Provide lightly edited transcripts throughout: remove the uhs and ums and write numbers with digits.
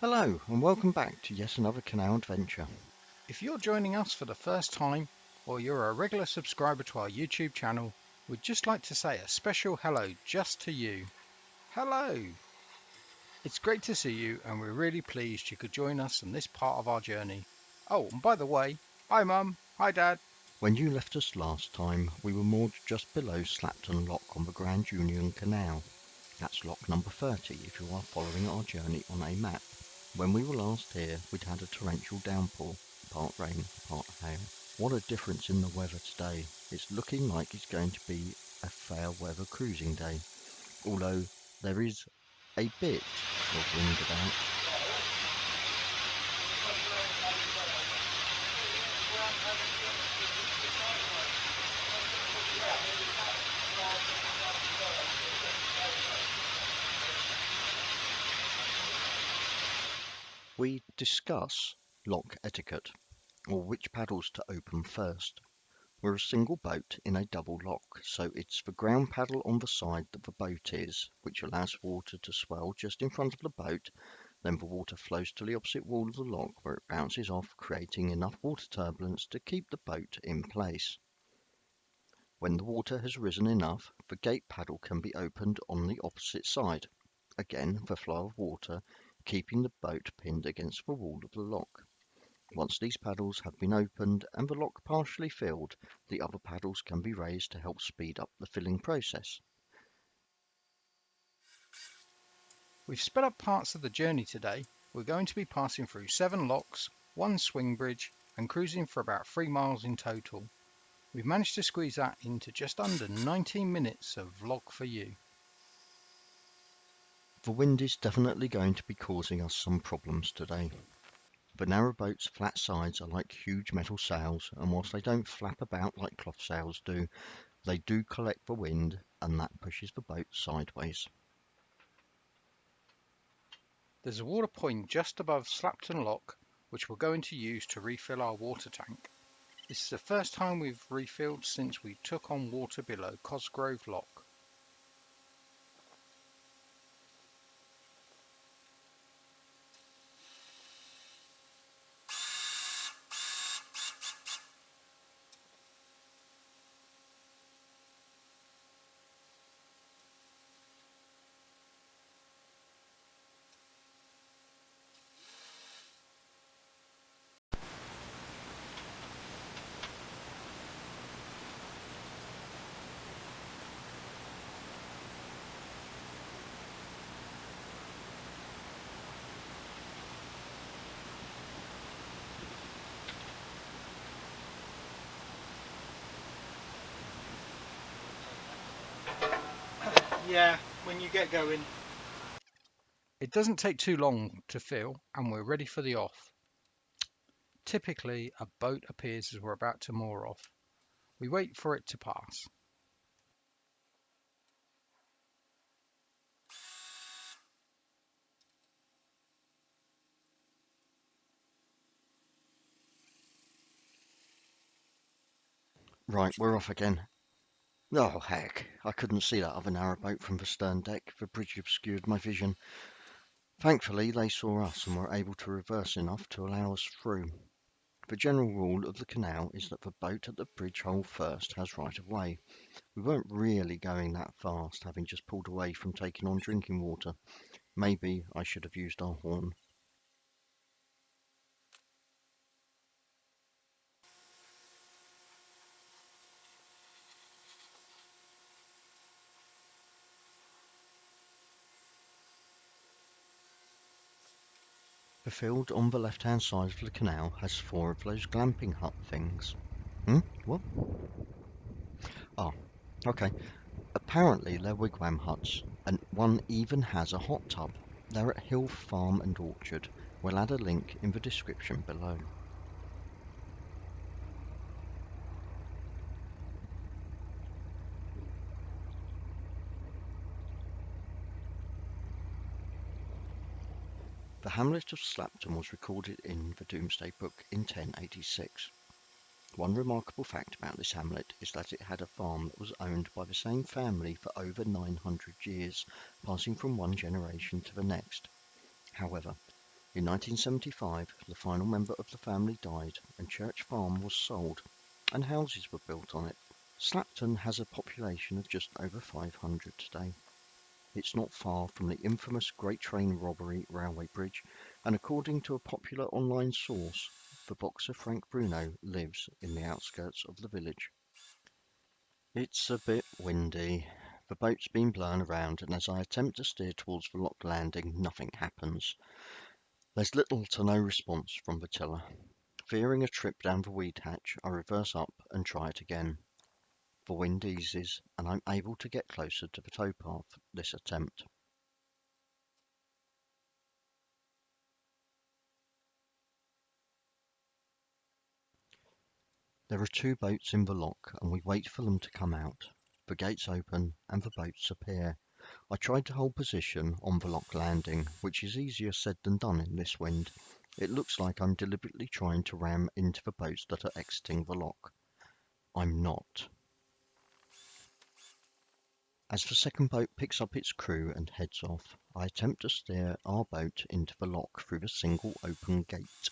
Hello, and welcome back to yet another canal adventure. If you're joining us for the first time, or you're a regular subscriber to our YouTube channel, we'd just like to say a special hello just to you. Hello! It's great to see you, and we're really pleased you could join us on this part of our journey. Oh, and by the way, hi Mum, hi Dad. When you left us last time, we were moored just below Slapton Lock on the Grand Union Canal. That's lock number 30 if you are following our journey on a map. When we were last here, we'd had a torrential downpour, part rain, part hail. What a difference in the weather today. It's looking like it's going to be a fair weather cruising day, although there is a bit of wind about. We discuss lock etiquette, or which paddles to open first. We're a single boat in a double lock, so it's the ground paddle on the side that the boat is, which allows water to swell just in front of the boat, then the water flows to the opposite wall of the lock where it bounces off, creating enough water turbulence to keep the boat in place. When the water has risen enough, the gate paddle can be opened on the opposite side, again the flow of water, keeping the boat pinned against the wall of the lock. Once these paddles have been opened and the lock partially filled, the other paddles can be raised to help speed up the filling process. We've sped up parts of the journey today. We're going to be passing through 7 locks, 1 swing bridge, and cruising for about 3 miles in total. We've managed to squeeze that into just under 19 minutes of vlog for you. The wind is definitely going to be causing us some problems today. The narrowboat's flat sides are like huge metal sails, and whilst they don't flap about like cloth sails do, they do collect the wind, and that pushes the boat sideways. There's a water point just above Slapton Lock, which we're going to use to refill our water tank. This is the first time we've refilled since we took on water below Cosgrove Lock. Yeah, when you get going. It doesn't take too long to fill, and we're ready for the off. Typically, a boat appears as we're about to moor off. We wait for it to pass. Right, we're off again. Oh, heck, I couldn't see that other narrowboat from the stern deck. The bridge obscured my vision. Thankfully, they saw us and were able to reverse enough to allow us through. The general rule of the canal is that the boat at the bridge hole first has right of way. We weren't really going that fast, having just pulled away from taking on drinking water. Maybe I should have used our horn. The field on the left-hand side of the canal has 4 of those glamping hut things. What? Oh, okay. Apparently they're wigwam huts, and one even has a hot tub. They're at Hill Farm and Orchard. We'll add a link in the description below. The hamlet of Slapton was recorded in the Domesday Book in 1086. One remarkable fact about this hamlet is that it had a farm that was owned by the same family for over 900 years, passing from one generation to the next. However, In 1975, the final member of the family died and Church Farm was sold and houses were built on it. Slapton has a population of just over 500 today. It's not far from the infamous Great Train Robbery railway bridge, and according to a popular online source, the boxer Frank Bruno lives in the outskirts of the village. It's a bit windy. The boat's been blown around, and as I attempt to steer towards the lock landing, nothing happens. There's little to no response from the tiller. Fearing a trip down the weed hatch, I reverse up and try it again. The wind eases, and I'm able to get closer to the towpath this attempt. There are two boats in the lock, and we wait for them to come out. The gates open, and the boats appear. I try to hold position on the lock landing, which is easier said than done in this wind. It looks like I'm deliberately trying to ram into the boats that are exiting the lock. I'm not. As the second boat picks up its crew and heads off, I attempt to steer our boat into the lock through the single open gate.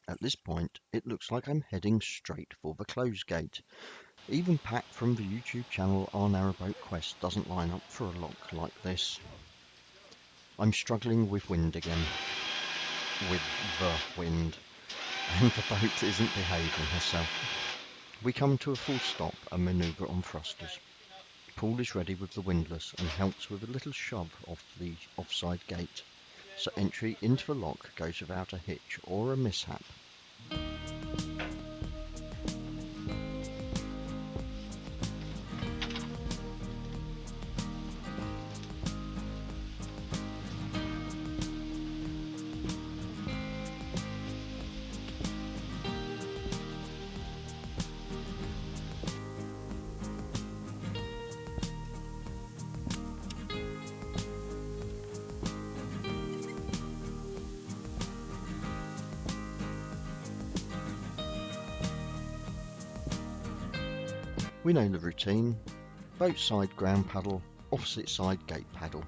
At this point, it looks like I'm heading straight for the closed gate. Even Pat from the YouTube channel Our Narrowboat Quest doesn't line up for a lock like this. I'm struggling with wind again. With the wind. And the boat isn't behaving herself. We come to a full stop and manoeuvre on thrusters. Paul is ready with the windlass and helps with a little shove off the offside gate, so entry into the lock goes without a hitch or a mishap. We know the routine: boat side ground paddle, opposite side gate paddle.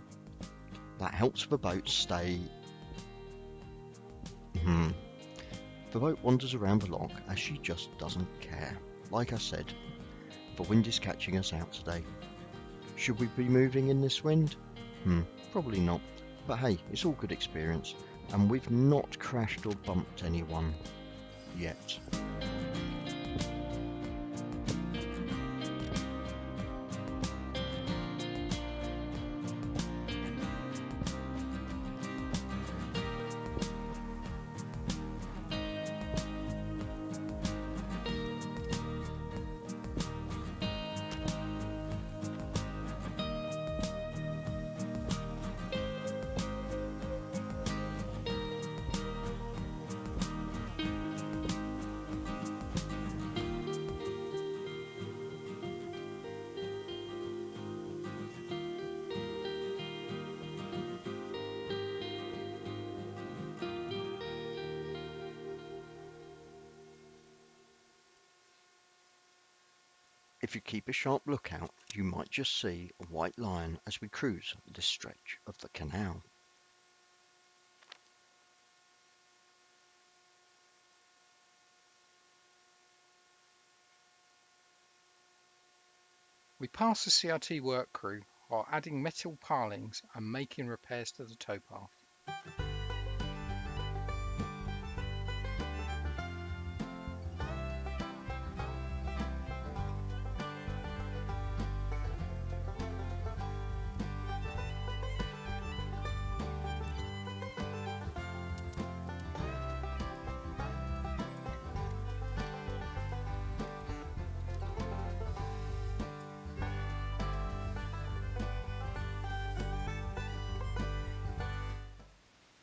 That helps the boat stay... The boat wanders around the lock as she just doesn't care. Like I said, the wind is catching us out today. Should we be moving in this wind? Probably not. But hey, it's all good experience, and we've not crashed or bumped anyone. Yet. If you keep a sharp lookout, you might just see a white line as we cruise this stretch of the canal. We pass the CRT work crew while adding metal pilings and making repairs to the towpath.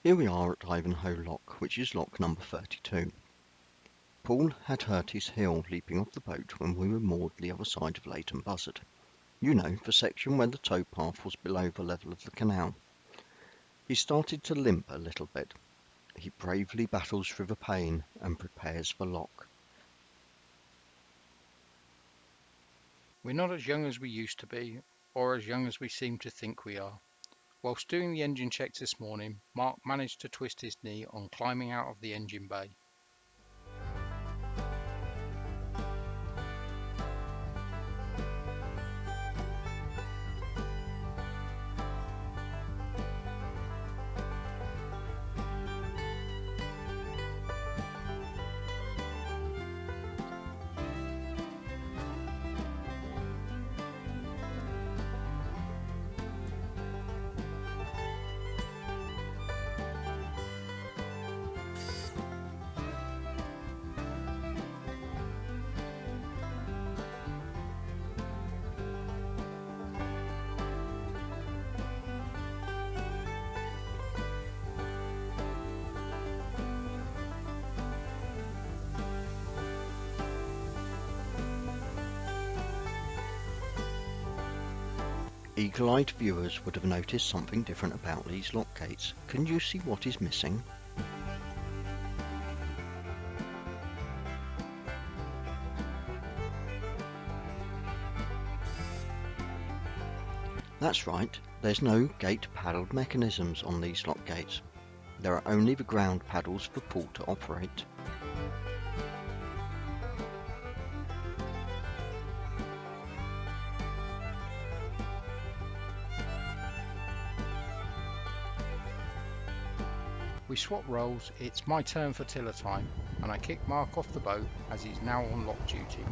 Here we are at Ivanhoe Lock, which is lock number 32. Paul had hurt his heel leaping off the boat when we were moored the other side of Leighton Buzzard. You know, the section where the towpath was below the level of the canal. He started to limp a little bit. He bravely battles through the pain and prepares for lock. We're not as young as we used to be, or as young as we seem to think we are. Whilst doing the engine checks this morning, Mark managed to twist his knee on climbing out of the engine bay. Eagle-eyed viewers would have noticed something different about these lock gates. Can you see what is missing? That's right, there's no gate paddled mechanisms on these lock gates. There are only the ground paddles for pull to operate. We swap roles, it's my turn for tiller time, and I kick Mark off the boat as he's now on lock duty.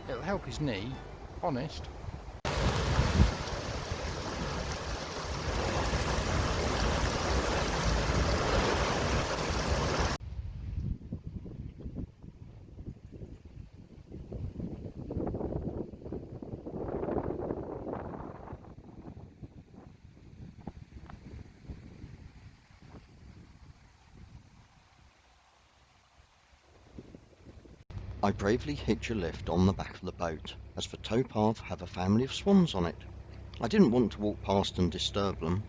It'll help his knee, honest. I bravely hitch a lift on the back of the boat, as the towpath have a family of swans on it. I didn't want to walk past and disturb them.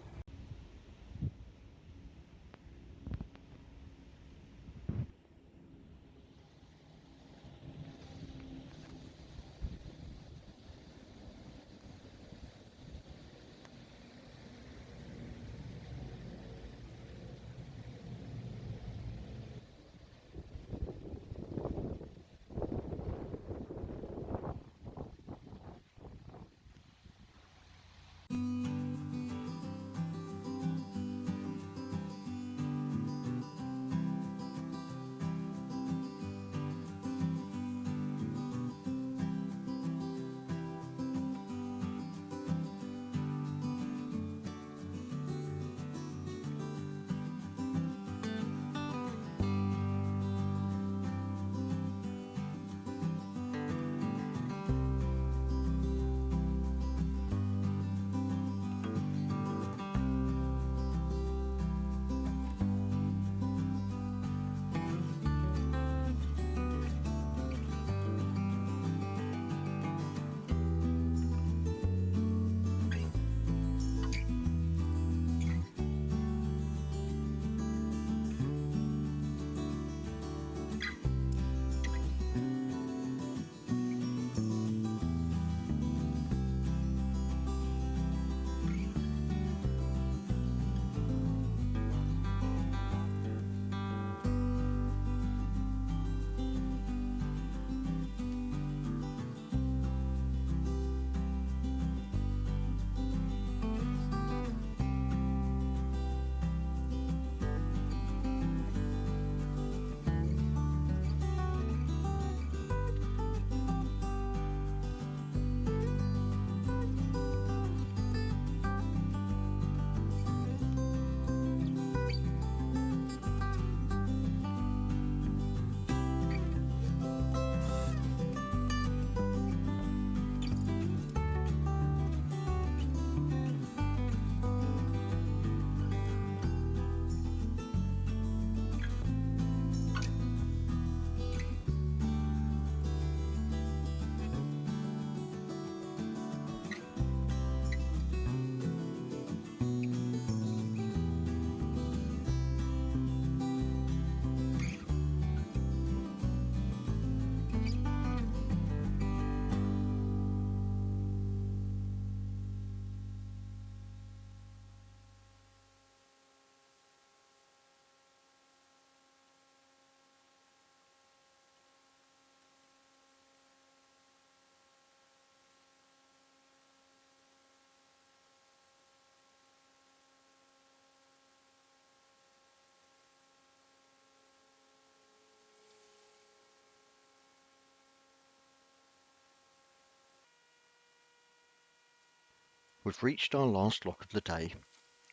We've reached our last lock of the day.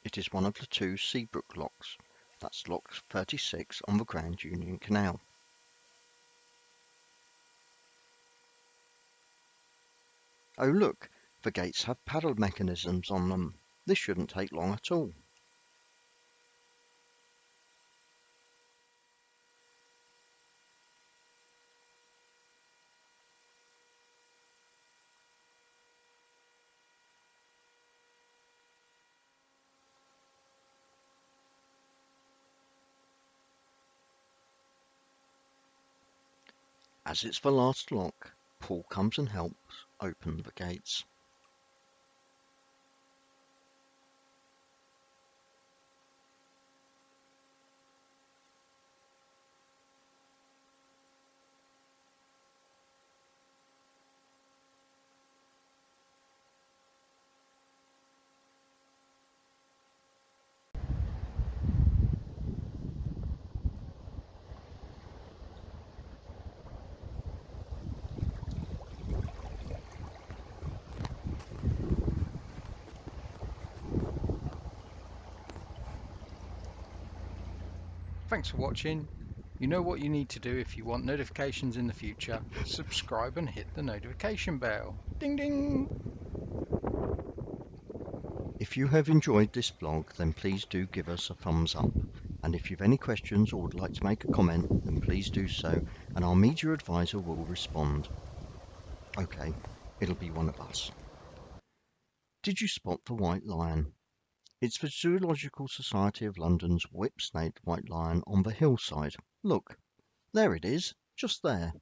It is one of the two Seabrook locks. That's lock 36 on the Grand Union Canal. Oh look, the gates have paddle mechanisms on them. This shouldn't take long at all. As it's the last lock, Paul comes and helps open the gates. Thanks for watching. You know what you need to do if you want notifications in the future. Subscribe and hit the notification bell. Ding ding! If you have enjoyed this blog, then please do give us a thumbs up. And if you've any questions or would like to make a comment, then please do so, and our media advisor will respond. Okay, it'll be one of us. Did you spot the white lion? It's the Zoological Society of London's whip-snake white lion on the hillside. Look, there it is, just there.